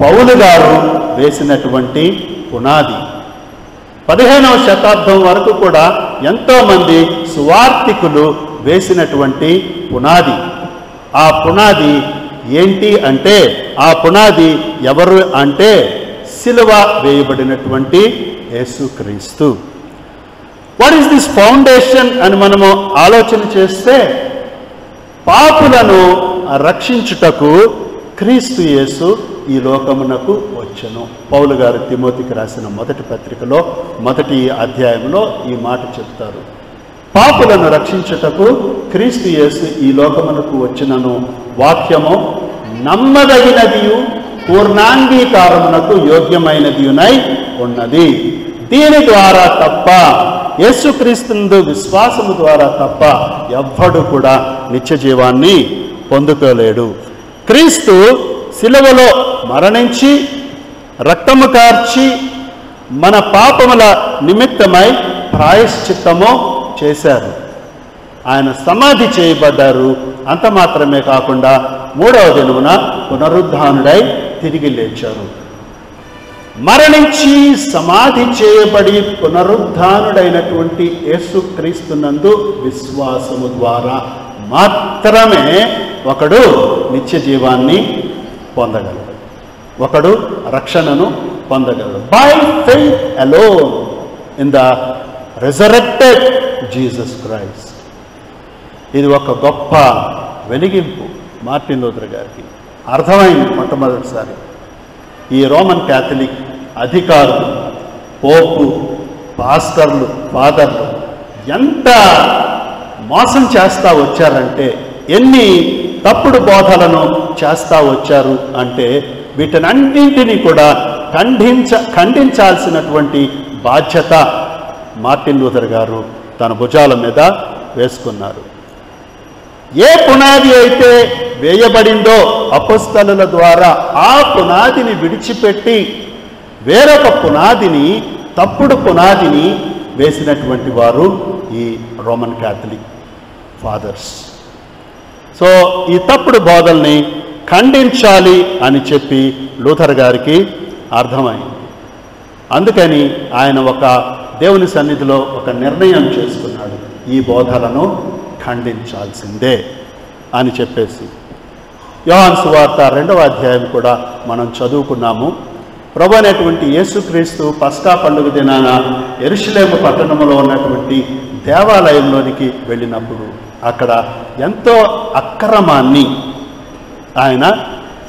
పౌలు గారు వేసినటువంటి పునాది, 15వ శతాబ్దం వరకు కూడా ఎంతోమంది సువార్తికులు వేసినటువంటి పునాది. ఆ పునాది ఏంటి అంటే, ఆ పునాది ఎవరు అంటే సిలువ వేయబడినటువంటి యేసుక్రీస్తు. వాట్ ఈస్ దిస్ ఫౌండేషన్ అని మనము ఆలోచన చేస్తే, పాపులను రక్షించుటకు క్రీస్తు యేసు ఈ లోకమునకు వచ్చెను. పౌలు గారు తిమోతికి రాసిన మొదటి పత్రికలో మొదటి అధ్యాయంలో ఈ మాట చెప్తారు. పాపులను రక్షించుటకు క్రీస్తు యేసు ఈ లోకమునకు వచ్చినను వాక్యము నమ్మదగినదియు పూర్ణాంగీకారమునకు యోగ్యమైనదియునై ఉన్నది. దీని ద్వారా తప్ప, యేసుక్రీస్తునందు విశ్వాసము ద్వారా తప్ప ఎవ్వడు కూడా నిత్య జీవాన్ని పొందుకోలేడు. క్రీస్తు శిలువలో మరణించి రక్తము కార్చి మన పాపముల నిమిత్తమై ప్రాయశ్చిత్తము చేశారు. ఆయన సమాధి చేయబడ్డారు. అంత మాత్రమే కాకుండా 3వ దినమున పునరుద్ధానుడై తిరిగి లేచారు. మరణించి సమాధి చేయబడి పునరుద్ధానుడైనటువంటి యేసుక్రీస్తునందు విశ్వాసము ద్వారా మాత్రమే ఒకడు నిత్య జీవాన్ని పొందగలడు, ఒకడు రక్షణను పొందగలడు. By faith alone in the resurrected Jesus Christ. ఇది ఒక గొప్ప వెలిగింపు మార్టిన్ లూథర్ గారికి అర్థమైంది. మొట్టమొదటిసారి ఈ రోమన్ క్యాథలిక్ అధికారులు, పోపు, పాస్టర్లు, ఫాదర్లు ఎంత మోసం చేస్తూ వచ్చారంటే, ఎన్ని తప్పుడు బోధలను చేస్తూ వచ్చారు అంటే, వీటన్నింటినీ కూడా ఖండించాల్సినటువంటి బాధ్యత మార్టిన్ లూథర్ గారు తన భుజాల మీద వేసుకున్నారు. ఏ పునాది అయితే వేయబడిందో అపొస్తలుల ద్వారా, ఆ పునాదిని విడిచిపెట్టి వేరొక పునాదిని, తప్పుడు పునాదిని వేసినటువంటి వారు ఈ రోమన్ క్యాథలిక్ ఫాదర్స్. సో ఈ తప్పుడు బోధల్ని ఖండించాలి అని చెప్పి లూథర్ గారికి అర్థమైంది. అందుకని ఆయన ఒక దేవుని సన్నిధిలో ఒక నిర్ణయం చేసుకున్నాడు, ఈ బోధలను ఖండించాల్సిందే అని చెప్పేసి. యోహాను సువార్త 2వ అధ్యాయం కూడా మనం చదువుకున్నాము. ప్రభు అనేటువంటి యేసుక్రీస్తు పస్కా పండుగ దినాన యెరూషలేము పట్టణంలో ఉన్నటువంటి దేవాలయంలోనికి వెళ్ళినప్పుడు అక్కడ ఎంతో అక్రమాన్ని ఆయన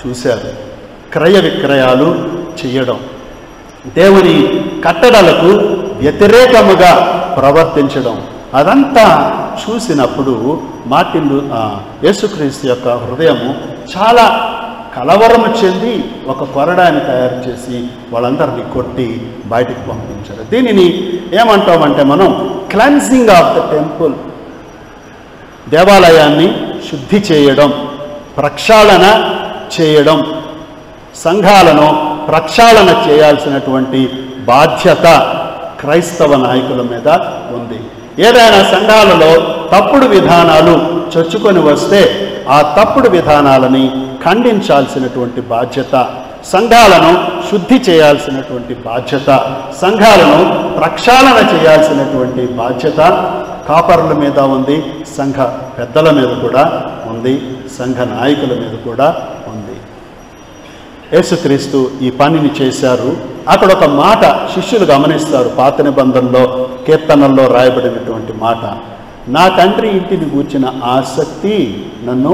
చూశారు. క్రయ విక్రయాలు చేయడం, దేవుని కట్టడలకు వ్యతిరేకముగా ప్రవర్తించడం, అదంతా చూసినప్పుడు యేసుక్రీస్తు యొక్క హృదయము చాలా కలవరము చెంది ఒక కొరడాన్ని తయారు చేసి వాళ్ళందరినీ కొట్టి బయటికి పంపించారు. దీనిని ఏమంటామంటే మనం క్లెన్సింగ్ ఆఫ్ ద టెంపుల్, దేవాలయాన్ని శుద్ధి చేయడం, ప్రక్షాళన చేయడం, సంఘాలను ప్రక్షాళన చేయాల్సినటువంటి బాధ్యత క్రైస్తవ నాయకుల మీద ఉంది. ఏదైనా సంఘాలలో తప్పుడు విధానాలు చొచ్చుకొని వస్తే ఆ తప్పుడు విధానాలని ఖండించాల్సినటువంటి బాధ్యత, సంఘాలను శుద్ధి చేయాల్సినటువంటి బాధ్యత, సంఘాలను ప్రక్షాళన చేయాల్సినటువంటి బాధ్యత కాపరుల మీద ఉంది, సంఘ పెద్దల మీద కూడా ఉంది, సంఘ నాయకుల మీద కూడా ఉంది. యేసుక్రీస్తు ఈ పనిని చేశారు. అక్కడ ఒక మాట శిష్యులు గమనిస్తారు. పాత నిబంధనలో కీర్తనల్లో రాయబడినటువంటి మాట, నా తండ్రి ఇంటిని గూర్చిన ఆసక్తి నన్ను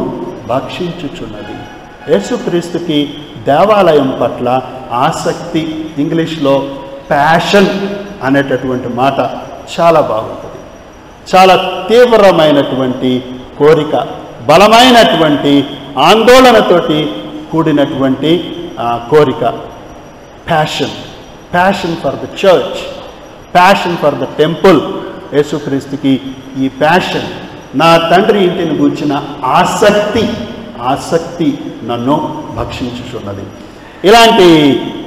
భక్షించుచున్నది. యేసుక్రీస్తుకి దేవాలయం పట్ల ఆసక్తి, ఇంగ్లీష్లో ప్యాషన్ అనేటటువంటి మాట చాలా బాగుంటుంది. చాలా తీవ్రమైనటువంటి కోరిక, బలమైనటువంటి ఆందోళనతోటి కూడినటువంటి కోరిక. Passion for the church, passion for the temple. యేసుక్రీస్తుకి ఈ ప్యాషన్, నా తండ్రి ఇంటిని గూర్చిన ఆసక్తి నన్ను భక్షించుచున్నది. ఇలాంటి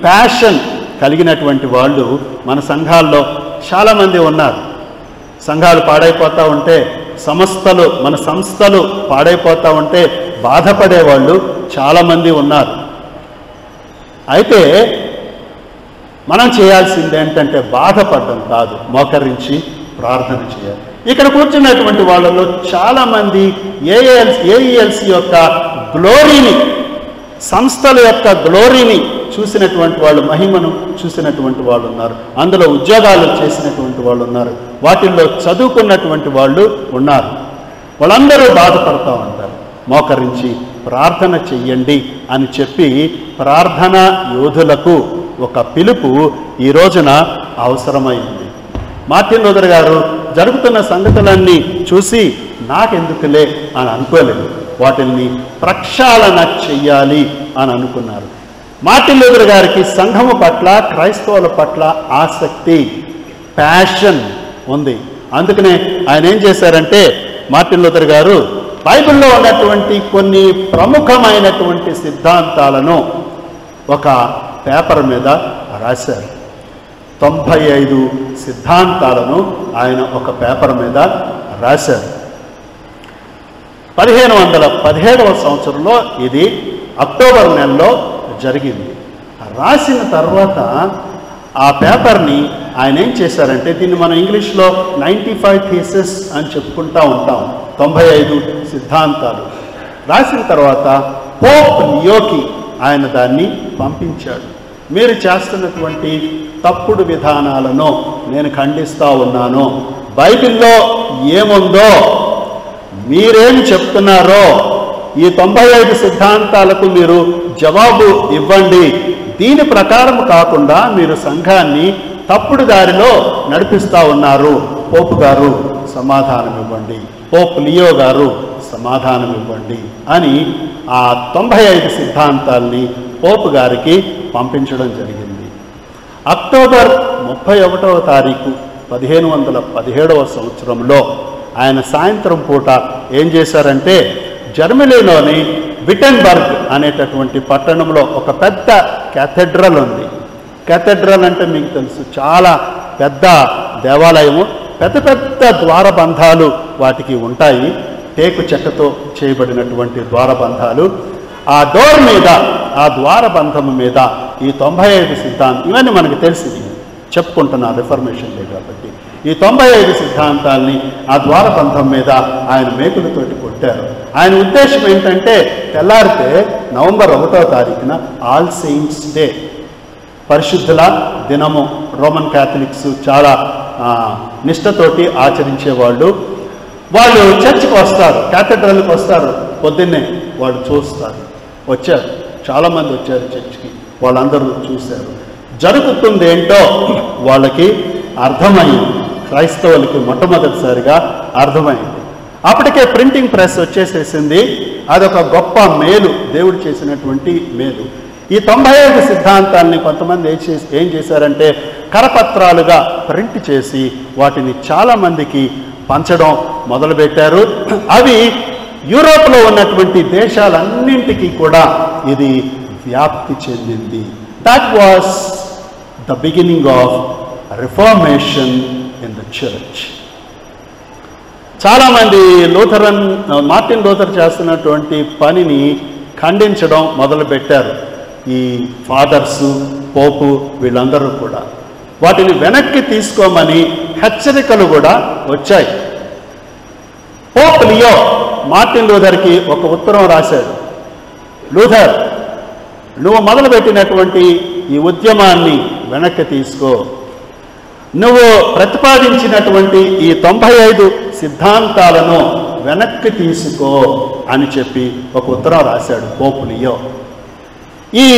ప్యాషన్ కలిగినటువంటి వాళ్ళు మన సంఘాల్లో చాలామంది ఉన్నారు. సంఘాలు పాడైపోతూ ఉంటే, మన సంస్థలు పాడైపోతూ ఉంటే బాధపడేవాళ్ళు చాలామంది ఉన్నారు. అయితే మనం చేయాల్సింది ఏంటంటే బాధపడడం కాదు, మోకరించి ప్రార్థన చేయాలి. ఇక్కడ కూర్చున్నటువంటి వాళ్ళలో చాలామంది ఏఈఎల్సి యొక్క గ్లోరీని సంస్థల యొక్క గ్లోరీని చూసినటువంటి వాళ్ళు, మహిమను చూసినటువంటి వాళ్ళు ఉన్నారు, అందులో ఉద్యోగాలు చేసినటువంటి వాళ్ళు ఉన్నారు, వాటిల్లో చదువుకున్నటువంటి వాళ్ళు ఉన్నారు. వాళ్ళందరూ బాధపడతా ఉంటారు. మోకరించి ప్రార్థన చెయ్యండి అని చెప్పి ప్రార్థన యోధులకు ఒక పిలుపు ఈ రోజున అవసరమైంది. మార్టిన్ లూథర్ గారు జరుగుతున్న సంగతులన్నీ చూసి నాకెందుకులే అని అనుకోలేదు, వాటిని ప్రక్షాళన చెయ్యాలి అని అనుకున్నారు. మార్టిన్ లూథర్ గారికి సంఘము పట్ల, క్రైస్తవుల పట్ల ఆసక్తి, ప్యాషన్ ఉంది. అందుకనే ఆయన ఏం చేశారంటే, మార్టిన్ లూథర్ గారు బైబిల్లో ఉన్నటువంటి కొన్ని ప్రముఖమైనటువంటి సిద్ధాంతాలను ఒక పేపర్ మీద రాశారు. 95 సిద్ధాంతాలను ఆయన ఒక పేపర్ మీద రాశారు. 1517వ సంవత్సరంలో ఇది అక్టోబర్ నెలలో జరిగింది. రాసిన తర్వాత ఆ పేపర్ని ఆయన ఏం చేశారంటే, దీన్ని మనం ఇంగ్లీష్లో 95 థీసిస్ అని చెప్పుకుంటూ ఉంటాం. 95 సిద్ధాంతాలు రాసిన తర్వాత పోప్ లియోకి ఆయన దాన్ని పంపించాడు. మీరు చేస్తున్నటువంటి తప్పుడు విధానాలను నేను ఖండిస్తూ ఉన్నాను. బైబిల్లో ఏముందో, మీరేం చెప్తున్నారో ఈ 95 సిద్ధాంతాలకు మీరు జవాబు ఇవ్వండి. దీని ప్రకారం కాకుండా మీరు సంఘాన్ని తప్పుడు దారిలో నడిపిస్తూ ఉన్నారు. పోపు గారు సమాధానం ఇవ్వండి, పోప్ లియో గారు సమాధానం ఇవ్వండి అని ఆ 95 సిద్ధాంతాల్ని పోపు గారికి పంపించడం జరిగింది. అక్టోబర్ 31వ తారీఖు 1517వ సంవత్సరంలో ఆయన సాయంత్రం పూట ఏం చేశారంటే, జర్మనీలోని విటెన్బర్గ్ అనేటటువంటి పట్టణంలో ఒక పెద్ద క్యాథెడ్రల్ ఉంది. క్యాథెడ్రల్ అంటే మీకు తెలుసు, చాలా పెద్ద దేవాలయము, పెద్ద పెద్ద ద్వారబంధాలు వాటికి ఉంటాయి, టేకు చెక్కతో చేయబడినటువంటి ద్వారబంధాలు. ఆ డోర్ మీద, ఆ ద్వారబంధము మీద ఈ 95 సిద్ధాంతం, ఇవన్నీ మనకు తెలిసింది, చెప్పుకుంటున్నా రిఫర్మేషన్ డే కాబట్టి. ఈ 95 సిద్ధాంతాల్ని ఆ ద్వారబంధం మీద ఆయన మేకులతోటి కొట్టారు. ఆయన ఉద్దేశం ఏంటంటే, తెల్లారితే నవంబర్ 1వ తారీఖున ఆల్ సెయింట్స్ డే, పరిశుద్ధుల దినము. రోమన్ క్యాథలిక్స్ చాలా నిష్ఠతోటి ఆచరించేవాళ్ళు. వాళ్ళు చర్చికి వస్తారు, క్యాథెడ్రల్కి వస్తారు, పొద్దున్నే వాళ్ళు చూస్తారు. వచ్చారు, చాలామంది వచ్చారు చర్చికి, వాళ్ళందరూ చూశారు. జరుగుతుంది ఏంటో వాళ్ళకి అర్థమైంది. క్రైస్తవులకి మొట్టమొదటిసారిగా అర్థమైంది. అప్పటికే ప్రింటింగ్ ప్రెస్ వచ్చేసేసింది. అదొక గొప్ప మేలు, దేవుడు చేసినటువంటి మేలు. ఈ 95 సిద్ధాంతాలని కొంతమంది ఏం చేశారంటే, కరపత్రాలుగా ప్రింట్ చేసి వాటిని చాలామందికి పంచడం మొదలుపెట్టారు. అవి యూరోప్లో ఉన్నటువంటి దేశాలన్నింటికీ కూడా ఇది వ్యాప్తి చెందింది. That was the beginning of reformation in the church. చాలామంది మార్టిన్ లూథర్ చేస్తున్నటువంటి పనిని ఖండించడం మొదలుపెట్టారు. ఈ ఫాదర్సు, పోపు, వీళ్ళందరూ కూడా వాటిని వెనక్కి తీసుకోమని హెచ్చరికలు కూడా వచ్చాయి. పోప్ లియో మార్టిన్ లూథర్కి ఒక ఉత్తరం రాశాడు. లూథర్, నువ్వు మొదలుపెట్టినటువంటి ఈ ఉద్యమాన్ని వెనక్కి తీసుకో, నువ్వు ప్రతిపాదించినటువంటి ఈ 95 సిద్ధాంతాలను వెనక్కి తీసుకో అని చెప్పి ఒక ఉత్తరం రాశాడు పోప్ లియో. ఈ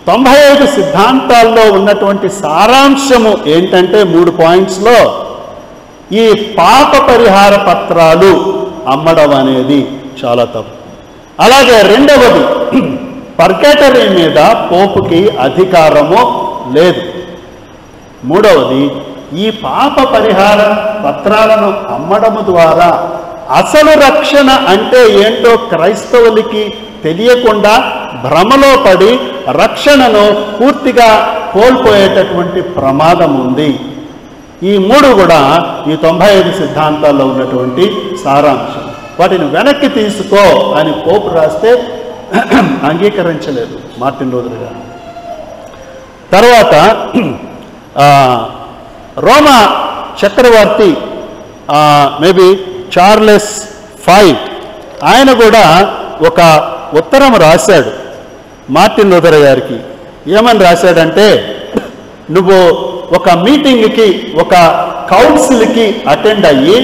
95 సిద్ధాంతాల్లో ఉన్నటువంటి సారాంశము ఏంటంటే, 3 పాయింట్స్లో ఈ పాప పరిహార పత్రాలు అమ్మడం అనేది చాలా తప్పు. అలాగే రెండవది, పర్కేటరీ మీద పోపుకి అధికారము లేదు. మూడవది, ఈ పాప పరిహార పత్రాలను అమ్మడము ద్వారా అసలు రక్షణ అంటే ఏంటో క్రైస్తవులకి తెలియకుండా భ్రమలో పడి రక్షణను పూర్తిగా కోల్పోయేటటువంటి ప్రమాదం ఉంది. ఈ 3 కూడా ఈ 95 సిద్ధాంతాల్లో ఉన్నటువంటి సారాంశం. వాటిని వెనక్కి తీసుకో అని పోపు రాస్తే అంగీకరించలేదు మార్టిన్ లూథర్ గారు. తర్వాత రోమా చక్రవర్తి మేబీ చార్లెస్ V, ఆయన కూడా ఒక ఉత్తరం రాశాడు. మార్టిన్ లూథర్ గారికి ఏమని రాశాడంటే, నువ్వు ఒక మీటింగ్కి, ఒక కౌన్సిల్కి అటెండ్ అయ్యి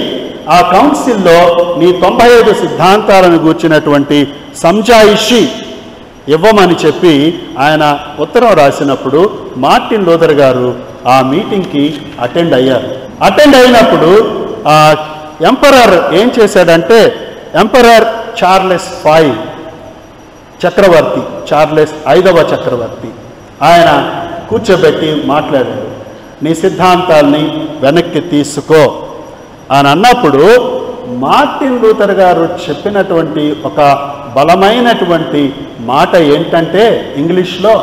ఆ కౌన్సిల్లో నీ 95 సిద్ధాంతాలను గూర్చినటువంటి సంజాయిషి ఇవ్వమని చెప్పి ఆయన ఉత్తరం రాసినప్పుడు మార్టిన్ లూథర్ గారు ఆ మీటింగ్కి అటెండ్ అయ్యారు. అటెండ్ అయినప్పుడు ఎంపరర్ ఏం చేశాడంటే, ఎంపరర్ చార్లెస్ V చక్రవర్తి, చార్లెస్ 5వ చక్రవర్తి, ఆయన కూర్చోబెట్టి మాట్లాడాడు, నీ సిద్ధాంతాల్ని వెనక్కి తీసుకో అని అన్నప్పుడు మార్టిన్ లూథర్ గారు చెప్పినటువంటి ఒక బలమైనటువంటి మాట ఏంటంటే, ఇంగ్లీష్లో,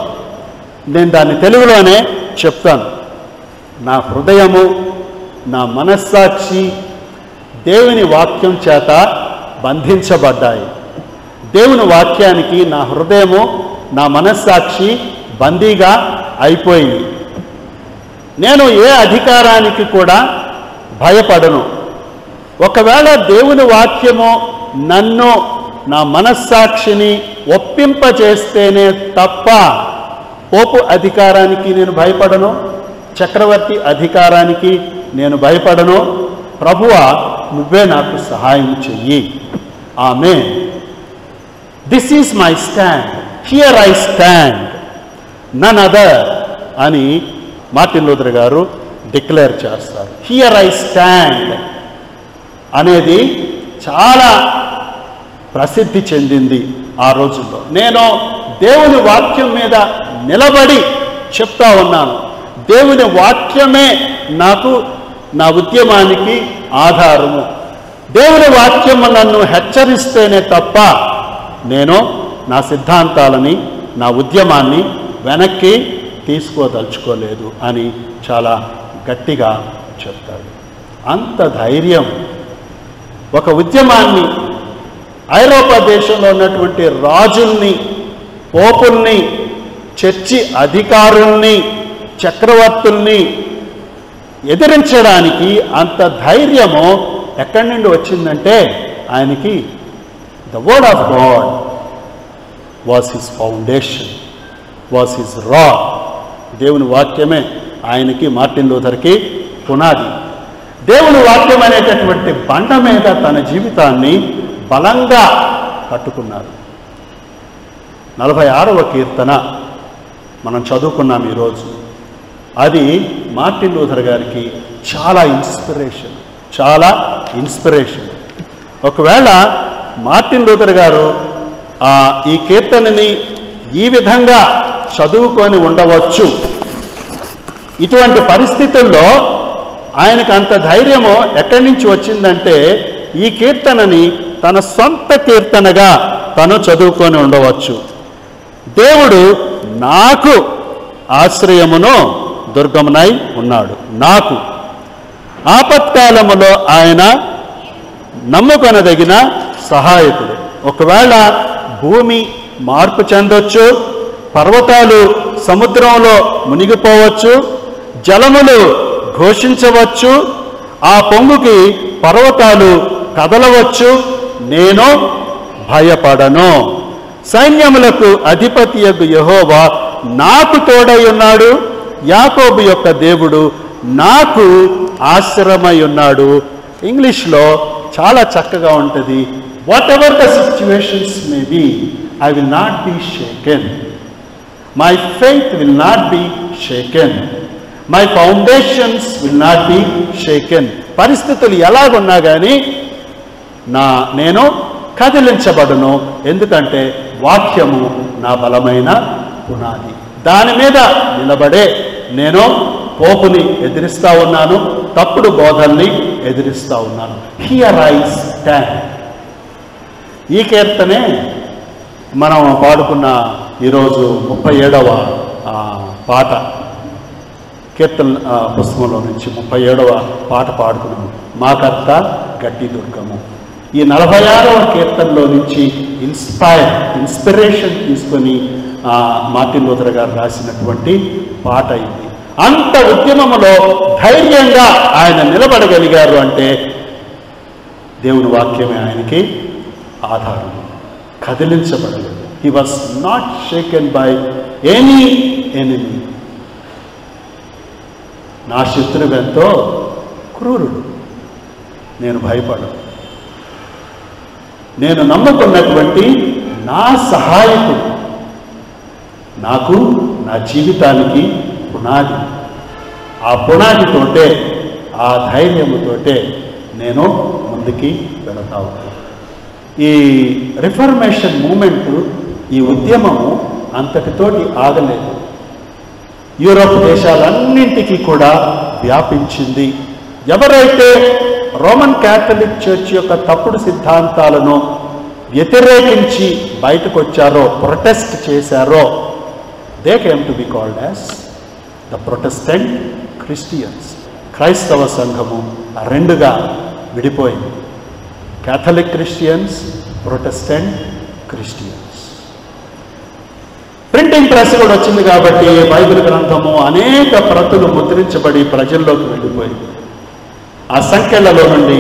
నేను దాన్ని తెలుగులోనే చెప్తాను. నా హృదయము, నా మనస్సాక్షి దేవుని వాక్యం చేత బంధించబడ్డాయి. దేవుని వాక్యానికి నా హృదయము, నా మనస్సాక్షి బందీగా అయిపోయింది. నేను ఏ అధికారానికి కూడా భయపడను. ఒకవేళ దేవుని వాక్యము నన్ను, నా మనస్సాక్షిని ఒప్పింపచేస్తేనే తప్ప పోపు అధికారానికి నేను భయపడను, చక్రవర్తి అధికారానికి నేను భయపడను. ప్రభువా, నువ్వే నాకు సహాయం చెయ్యి. Amen. This is my stand, here I stand, none other అని మార్టిన్ లూథర్ గారు డిక్లేర్ చేస్తారు. హియర్ ఐ స్టాండ్ అనేది చాలా ప్రసిద్ధి చెందింది ఆ రోజుల్లో. నేను దేవుని వాక్యం మీద నిలబడి చెప్తా ఉన్నాను. దేవుని వాక్యమే నాకు, నా ఉద్యమానికి ఆధారము. దేవుని వాక్యము నన్ను హెచ్చరిస్తేనే తప్ప నేను నా సిద్ధాంతాలని, నా ఉద్యమాన్ని వెనక్కి తీసుకోదలుచుకోలేదు అని చాలా గట్టిగా చెప్తాడు. అంత ధైర్యం ఒక ఉద్యమాన్ని, ఐరోపా దేశంలో ఉన్నటువంటి రాజుల్ని, పోపుల్ని, చర్చి అధికారుల్ని, చక్రవర్తుల్ని ఎదిరించడానికి అంత ధైర్యము ఎక్కడి నుండి వచ్చిందంటే, ఆయనకి the word of God was his foundation, was his rock. దేవుని వాక్యమే ఆయనకి, మార్టిన్ లూథర్కి పునాది. దేవుని వాక్యం అనేటటువంటి బండ మీద తన జీవితాన్ని బలంగా కట్టుకున్నారు. 46వ కీర్తన మనం చదువుకున్నాం ఈరోజు. అది మార్టిన్ లూథర్ గారికి చాలా ఇన్స్పిరేషన్. ఒకవేళ మార్టిన్ లూథర్ గారు ఈ కీర్తనని ఈ విధంగా చదువుకొని ఉండవచ్చు. ఇటువంటి పరిస్థితుల్లో ఆయనకు అంత ధైర్యము ఎక్కడి నుంచి వచ్చిందంటే, ఈ కీర్తనని తన సొంత కీర్తనగా తను చదువుకొని ఉండవచ్చు. దేవుడు నాకు ఆశ్రయమును దుర్గమునై ఉన్నాడు, నాకు ఆపత్కాలములో ఆయన నమ్ముకొనదగిన సహాయకుడు. ఒకవేళ భూమి మార్పు చెందొచ్చు, పర్వతాలు సముద్రంలో మునిగిపోవచ్చు, జలములు ఘోషించవచ్చు, ఆ పొంగుకి పర్వతాలు కదలవచ్చు, నేను భయపడను. సైన్యములకు అధిపతియగు యెహోవా నాకు తోడై ఉన్నాడు, యాకోబు యొక్క దేవుడు నాకు ఆశ్రమై ఉన్నాడు. ఇంగ్లీష్లో చాలా చక్కగా ఉంటుంది. Whatever the situations may be, I will not be shaken. My faith will not be shaken. My foundations will not be shaken. పరిస్థితులు ఎలాగున్నా కానీ నేను కదిలించబడను. ఎందుకంటే వాక్యము నా బలమైన పునాది. దాని మీద నిలబడే నేను పోపుని ఎదిరిస్తా ఉన్నాను, తప్పుడు బోధల్ని ఎదిరిస్తా ఉన్నాను. Here I stand. ఈ కీర్తనే మనం పాడుకున్న ఈరోజు 37వ పాట, కీర్తన పుస్తకంలో నుంచి 37వ పాట పాడుకున్నాము. మా కర్త గట్టి దుర్గము. ఈ 46వ కీర్తనలో నుంచి ఇన్స్పిరేషన్ తీసుకొని మార్టిన్ లూథర్ గారు రాసినటువంటి పాట ఇది. అంత ఉద్యమములో ధైర్యంగా ఆయన నిలబడగలిగారు అంటే దేవుని వాక్యమే ఆయనకి ఆధారం. కదిలించబడలేదు. He was not shaken by any enemy. నా శత్రువెంతో క్రూరుడు, నేను భయపడను. నేను నమ్ముకున్నటువంటి నా సహాయకుడు నాకు నా జీవితానికి పునాది. ఆ పునాదితోటే, ఆ ధైర్యముతోటే నేను ముందుకి వెళతా ఉన్నాను. ఈ రిఫర్మేషన్ మూమెంట్, ఈ ఉద్యమము అంతటితోటి ఆగలేదు. యూరోప్ దేశాలన్నింటికీ కూడా వ్యాపించింది. ఎవరైతే రోమన్ క్యాథలిక్ చర్చ్ యొక్క తప్పుడు సిద్ధాంతాలను వ్యతిరేకించి బయటకు వచ్చారో, ప్రొటెస్ట్ చేశారో, they came to be called as the Protestant Christians. క్రైస్తవ సంఘము రెండుగా విడిపోయింది. Catholic Christians, Protestant Christians. Printing press కూడా వచ్చింది కాబట్టి బైబిల్ గ్రంథము అనేక ప్రతులు ముద్రించబడి ప్రజల్లోకి వెళ్ళిపోయింది. ఆ సంఖ్యలలో నుండి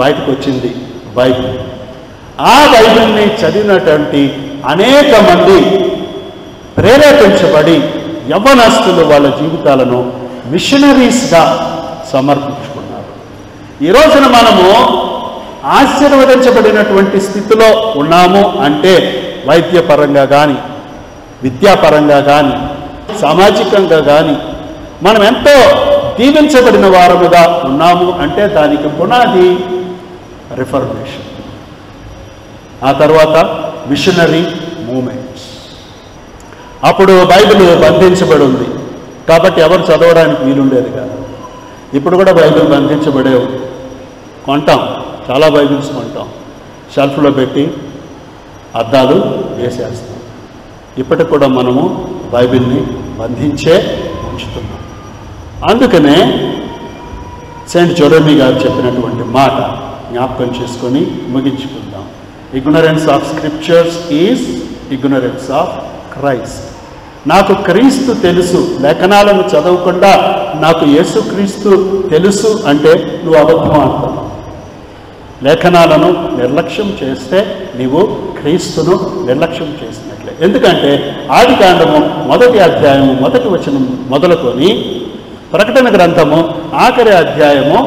బయటకు వచ్చింది బైబిల్. ఆ బైబిల్ని చదివినటువంటి అనేక మంది ప్రేరేపించబడి యవ్వనస్తులు వాళ్ళ జీవితాలను మిషనరీస్గా సమర్పించుకున్నారు. ఈ రోజున మనము ఆశీర్వదించబడినటువంటి స్థితిలో ఉన్నాము అంటే వైద్యపరంగా కానీ, విద్యాపరంగా కానీ, సామాజికంగా కానీ మనం ఎంతో దీవించబడిన వారముగా ఉన్నాము అంటే దానికి పునాది రిఫర్మేషన్. ఆ తర్వాత మిషనరీ మూమెంట్స్. అప్పుడు బైబిల్ బంధించబడి ఉంది కాబట్టి ఎవరు చదవడానికి వీలుండేది కాదు. ఇప్పుడు కూడా బైబిల్ బంధించబడే ఉంది. కొంటాం, చాలా బైబిల్స్ కొంటాం, షెల్ఫ్లో పెట్టి అద్దాలు వేసేస్తాం. ఇప్పటికి కూడా మనము బైబిల్ని బంధించే ఉంచుతున్నాం. అందుకనే సెయింట్ జెరోమీ గారు చెప్పినటువంటి మాట జ్ఞాపకం చేసుకొని ముగించుకుందాం. Ignorance of scriptures is ignorance of Christ. నాకు క్రీస్తు తెలుసు, లేఖనాలను చదవకుండా నాకు యేసుక్రీస్తు తెలుసు అంటే నువ్వు అబద్ధం ఆడుతున్నావు. లేఖనాలను నిర్లక్ష్యం చేస్తే నీవు క్రీస్తును నిర్లక్ష్యం చేసినట్లే. ఎందుకంటే ఆదికాండము 1వ అధ్యాయము 1వ వచనం మొదలుకొని ప్రకటన గ్రంథము ఆఖరి అధ్యాయము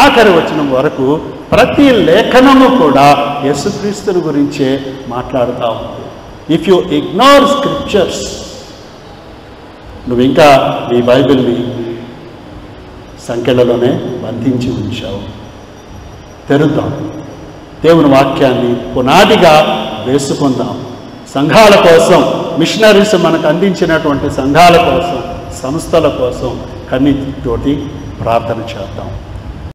ఆఖరి వచనం వరకు ప్రతి లేఖనము కూడా యేసుక్రీస్తుని గురించే మాట్లాడుతూ ఉంది. ఇఫ్ యు ఇగ్నోర్ స్క్రిప్చర్స్, నువ్వు ఇంకా నీ బైబిల్ని సంఖ్యలలోనే బంధించి ఉంచావు. తెరుద్దాం, దేవుని వాక్యాన్ని పునాదిగా వేసుకుందాం. సంఘాల కోసం, మిషనరీస్ మనకు అందించినటువంటి సంఘాల కోసం, సంస్థల కోసం కన్నీటితోటి ప్రార్థన చేద్దాం.